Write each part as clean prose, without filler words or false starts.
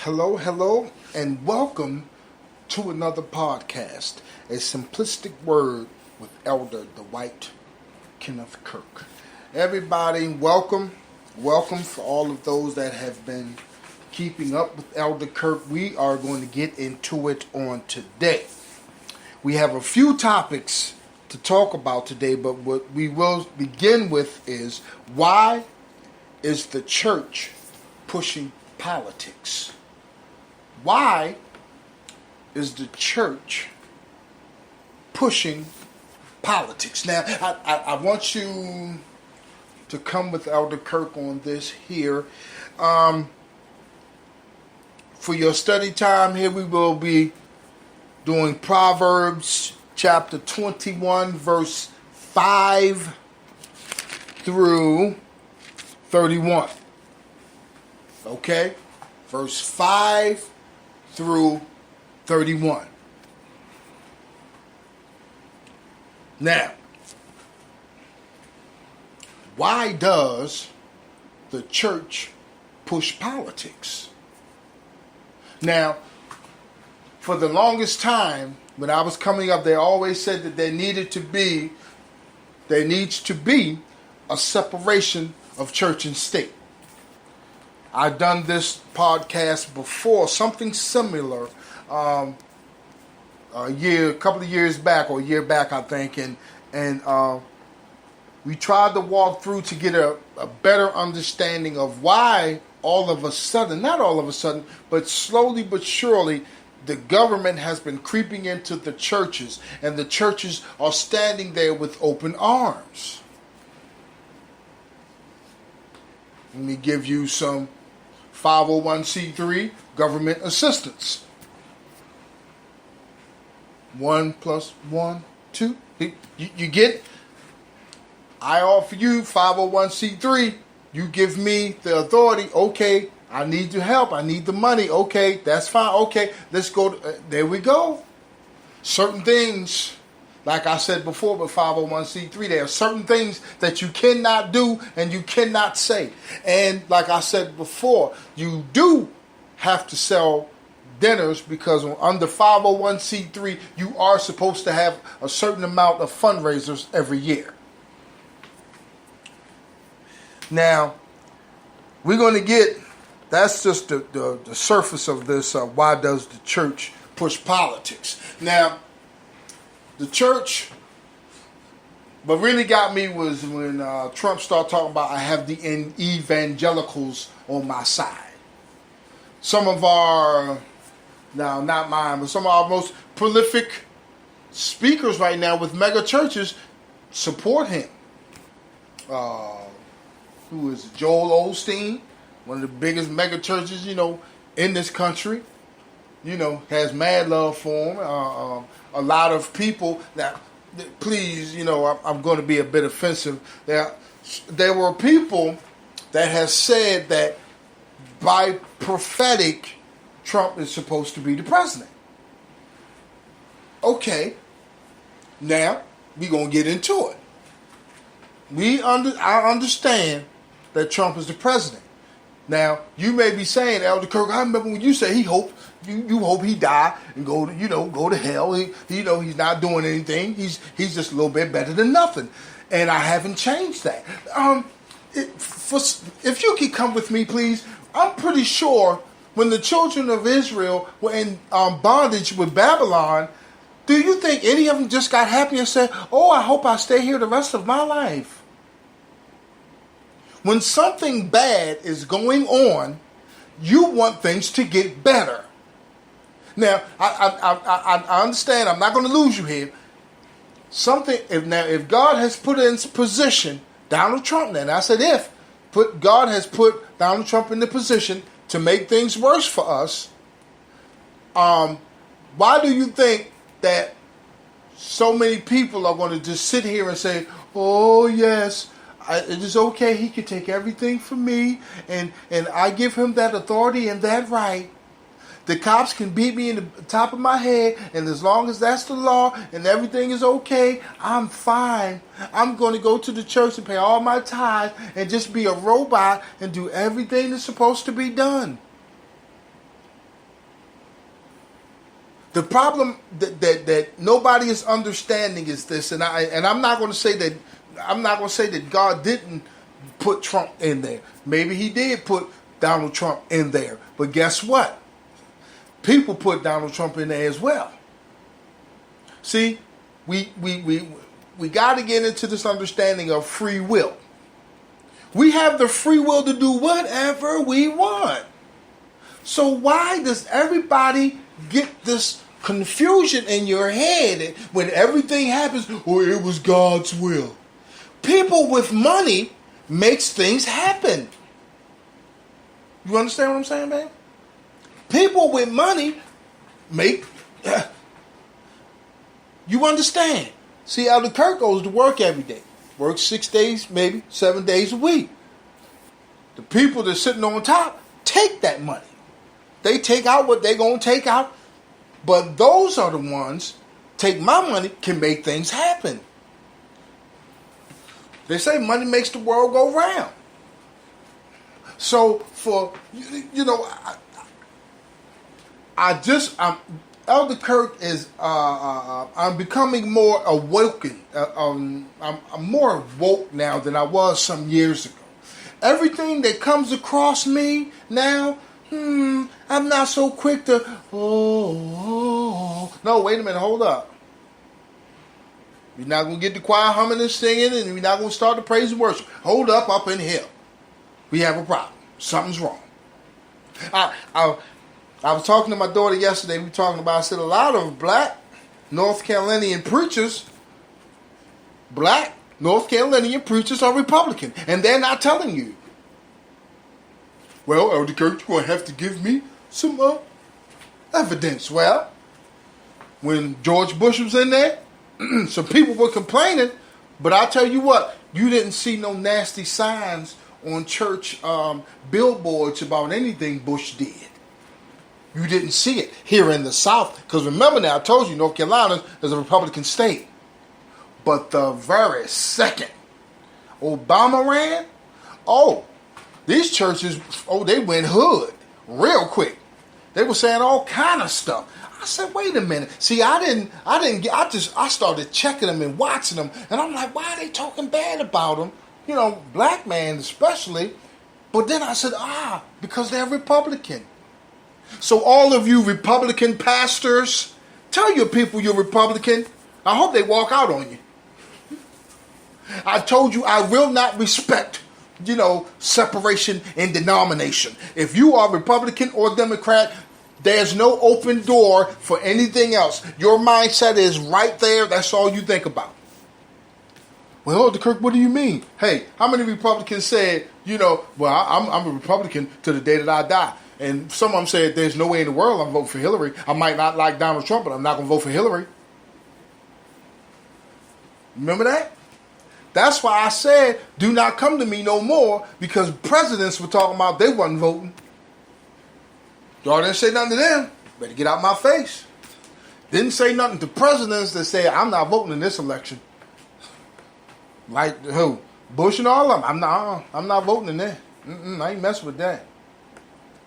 Hello, hello, and welcome to another podcast, A Simplistic Word with Elder Dwight Kenneth Kirk. Everybody, welcome. Welcome for all of those that have been keeping up with Elder Kirk. We are going to get into it on today. We have a few topics to talk about today, but what we will begin with is why is the church pushing politics? Why is the church pushing politics? Now, I want you to come with Elder Kirk on this here. For your study time here, we will be doing Proverbs chapter 21, verse 5 through 31. Okay? Verse 5 through 31. Now, why does the church push politics? Now, for the longest time, when I was coming up, they always said that there needs to be a separation of church and state. I've done this podcast before, something similar, a couple of years back, or a year back, I think, and we tried to walk through to get a better understanding of why all of a sudden, not all of a sudden, but slowly but surely, the government has been creeping into the churches, and the churches are standing there with open arms. Let me give you some 501c3 government assistance. 1 + 1, 2. You get it? I offer you 501c3. You give me the authority. Okay, I need your help. I need the money. Okay, that's fine. Okay, let's go. There we go. Certain things, like I said before with 501c3, there are certain things that you cannot do and you cannot say. And like I said before, you do have to sell dinners because under 501c3, you are supposed to have a certain amount of fundraisers every year. Now, we're going to get, that's just the surface of this, why does the church push politics? Now, the church, what really got me was when Trump started talking about I have the evangelicals on my side. Some of our, now not mine, but some of our most prolific speakers right now with mega churches support him. Who is Joel Osteen, one of the biggest mega churches, in this country, has mad love for him. A lot of people that, please, I'm going to be a bit offensive. There were people that has said that by prophetic, Trump is supposed to be the president. Okay, now we're going to get into it. I understand that Trump is the president. Now, you may be saying, Elder Kirk, I remember when you said you hope he die and go to hell. He's not doing anything. He's just a little bit better than nothing. And I haven't changed that. If you could come with me, please, I'm pretty sure when the children of Israel were in bondage with Babylon, do you think any of them just got happy and said, oh, I hope I stay here the rest of my life? When something bad is going on, you want things to get better. Now, I understand. I'm not going to lose you here. If God has put in position Donald Trump, and I said God has put Donald Trump in the position to make things worse for us, why do you think that so many people are going to just sit here and say, oh, yes, it is okay, he can take everything from me, and I give him that authority and that right. The cops can beat me in the top of my head, and as long as that's the law and everything is okay, I'm fine. I'm going to go to the church and pay all my tithes and just be a robot and do everything that's supposed to be done. The problem that nobody is understanding is this, and I'm not going to say that God didn't put Trump in there. Maybe he did put Donald Trump in there, but guess what? People put Donald Trump in there as well. See, we got to get into this understanding of free will. We have the free will to do whatever we want. So why does everybody get this confusion in your head when everything happens? Oh, it was God's will. People with money makes things happen. You understand what I'm saying, man? People with money make... You understand? See, Elder Kirk goes to work every day. Works 6 days, maybe 7 days a week. The people that are sitting on top take that money. They take out what they're going to take out. But those are the ones, take my money, can make things happen. They say money makes the world go round. So for, Elder Kirk is, I'm becoming more awoken. I'm more woke now than I was some years ago. Everything that comes across me now, I'm not so quick to, No, wait a minute, hold up. You're not going to get the choir humming and singing, and you're not going to start the praise and worship. Hold up in here. We have a problem. Something's wrong. I was talking to my daughter yesterday. We were talking about, I said, a lot of black North Carolinian preachers are Republican. And they're not telling you. Well, Elder Kirk, you're going to have to give me some evidence. Well, when George Bush was in there, some people were complaining. But I'll tell you what, you didn't see no nasty signs on church billboards about anything Bush did. You didn't see it here in the South. Because remember now, I told you North Carolina is a Republican state. But the very second Obama ran, these churches, they went hood real quick. They were saying all kind of stuff. I said, wait a minute. See, I started checking them and watching them. And I'm like, why are they talking bad about them? Black man especially. But then I said, because they're Republican. So all of you Republican pastors, tell your people you're Republican. I hope they walk out on you. I told you I will not respect, separation in denomination. If you are Republican or Democrat, there's no open door for anything else. Your mindset is right there. That's all you think about. Well, Elder Kirk, what do you mean? Hey, how many Republicans said, I'm a Republican to the day that I die? And some of them said, there's no way in the world I'm voting for Hillary. I might not like Donald Trump, but I'm not going to vote for Hillary. Remember that? That's why I said, do not come to me no more, because presidents were talking about they wasn't voting. Y'all didn't say nothing to them. Better get out my face. Didn't say nothing to presidents that said, I'm not voting in this election. Like who? Bush and all of them. I'm not voting in there. I ain't messing with that.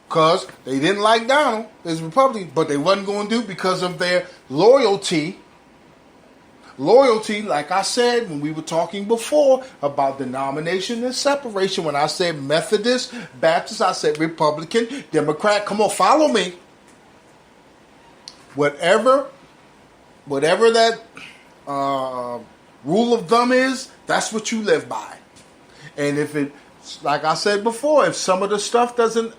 Because they didn't like Donald as Republican, but they wasn't going to do because of their loyalty. Loyalty, like I said when we were talking before about denomination and separation. When I said Methodist, Baptist, I said Republican, Democrat. Come on, follow me. Whatever that rule of thumb is, that's what you live by. And if it, like I said before, if some of the stuff doesn't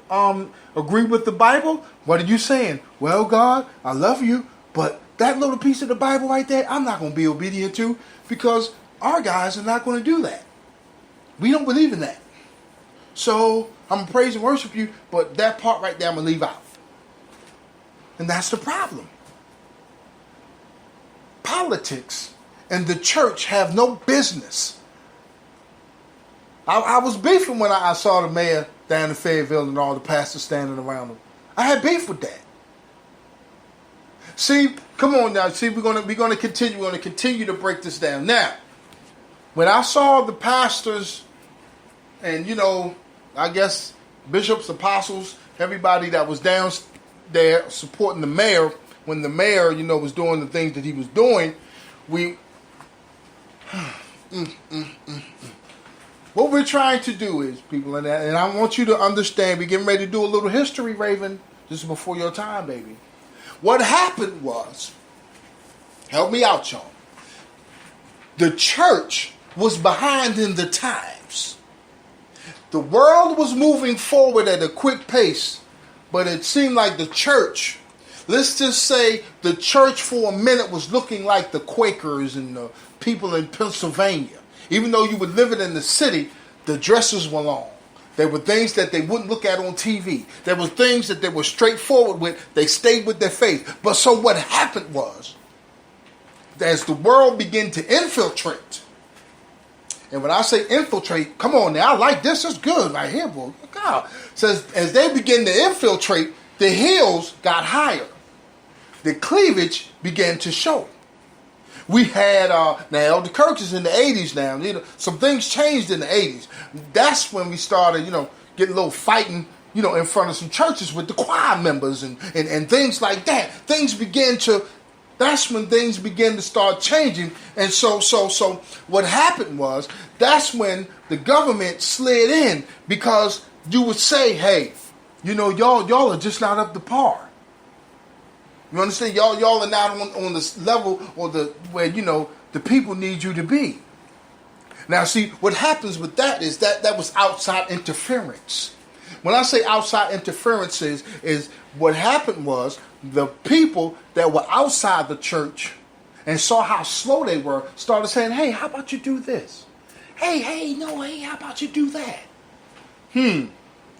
agree with the Bible, what are you saying? Well, God, I love you, but that little piece of the Bible right there, I'm not going to be obedient to, because our guys are not going to do that. We don't believe in that. So I'm going to praise and worship you, but that part right there I'm going to leave out. And that's the problem. Politics and the church have no business. I was beefing when I saw the mayor down in Fayetteville and all the pastors standing around him. I had beef with that. See, come on now. See, we're gonna continue. We're gonna continue to break this down. Now, when I saw the pastors, and I guess bishops, apostles, everybody that was down there supporting the mayor when the mayor, was doing the things that he was doing, what we're trying to do is, people, and I want you to understand, we're getting ready to do a little history, Raven. This is before your time, baby. What happened was, help me out, y'all. The church was behind in the times. The world was moving forward at a quick pace, but it seemed like the church, let's just say the church for a minute was looking like the Quakers and the people in Pennsylvania. Even though you were living in the city, the dresses were long. There were things that they wouldn't look at on TV. There were things that they were straightforward with. They stayed with their faith. But so what happened was, as the world began to infiltrate, and when I say infiltrate, come on now, I like this, it's good right here, boy. God. Says as they began to infiltrate, the hills got higher. The cleavage began to show. We had, now Elder Kirk is in the 80s now. Some things changed in the 80s. That's when we started, getting a little fighting, in front of some churches with the choir members and things like that. That's when things began to start changing. And so what happened was, that's when the government slid in, because you would say, hey, y'all are just not up to par. You understand? Y'all are not on this level or where the people need you to be. Now, see, what happens with that is that was outside interference. When I say outside interference is what happened was the people that were outside the church and saw how slow they were started saying, hey, how about you do this? Hey, how about you do that?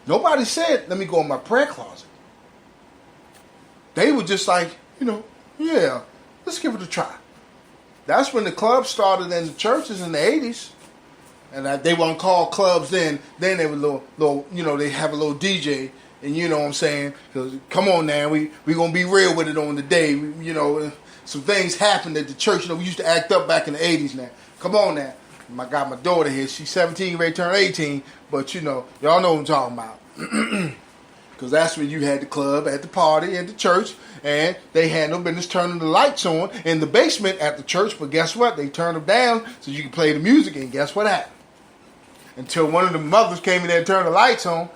Nobody said, let me go in my prayer closet. They were just like, yeah, let's give it a try. That's when the clubs started in the churches in the 80s. And they weren't called clubs then. Then they were little, they have a little DJ. And you know what I'm saying? Because come on now, we going to be real with it on the day. Some things happened at the church. We used to act up back in the 80s now. Come on now. I got my daughter here. She's 17, ready to turn 18. But, y'all know what I'm talking about. Because that's when you had the club at the party at the church, and they had no business turning the lights on in the basement at the church. But guess what? They turned them down so you could play the music, and guess what happened? Until one of the mothers came in there and turned the lights on.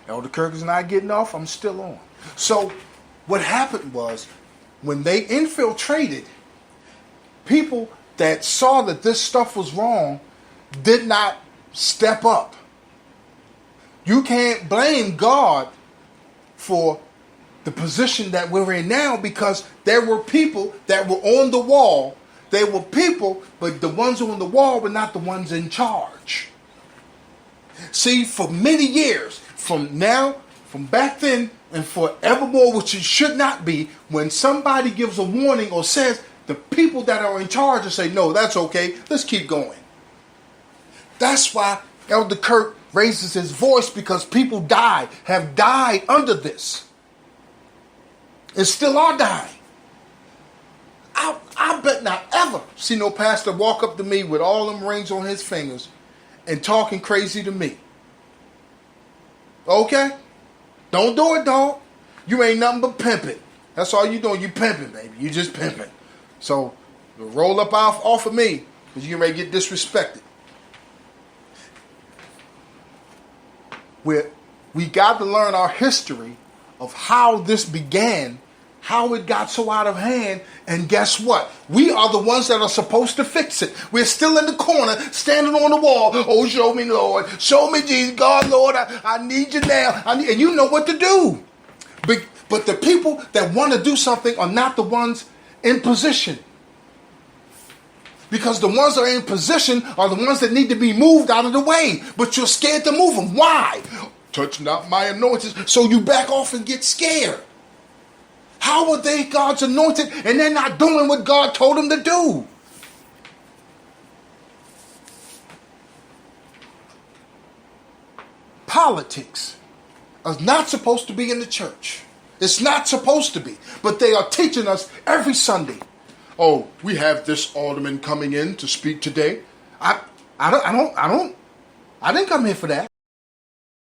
Elder Kirk is not getting off. I'm still on. So what happened was, when they infiltrated, people that saw that this stuff was wrong did not step up. You can't blame God for the position that we're in now, because there were people that were on the wall. They were people, but the ones on the wall were not the ones in charge. See, for many years, from back then, and forevermore, which it should not be, when somebody gives a warning or says, the people that are in charge will say, no, that's okay, let's keep going. That's why Elder Kirk raises his voice, because people have died under this. And still are dying. I bet not ever see no pastor walk up to me with all them rings on his fingers and talking crazy to me. Okay? Don't do it, dog. You ain't nothing but pimping. That's all you doing. You pimping, baby. You just pimping. So roll up off of me, because you're ready to get disrespected. We got to learn our history of how this began, how it got so out of hand, and guess what? We are the ones that are supposed to fix it. We're still in the corner, standing on the wall. Oh, show me, Lord. Show me, Jesus. God, Lord, I need you now. And you know what to do. But the people that want to do something are not the ones in position. Because the ones that are in position are the ones that need to be moved out of the way. But you're scared to move them. Why? Touch not my anointed. So you back off and get scared. How are they God's anointed and they're not doing what God told them to do? Politics is not supposed to be in the church. It's not supposed to be. But they are teaching us every Sunday. Oh, we have this alderman coming in to speak today. I didn't come here for that.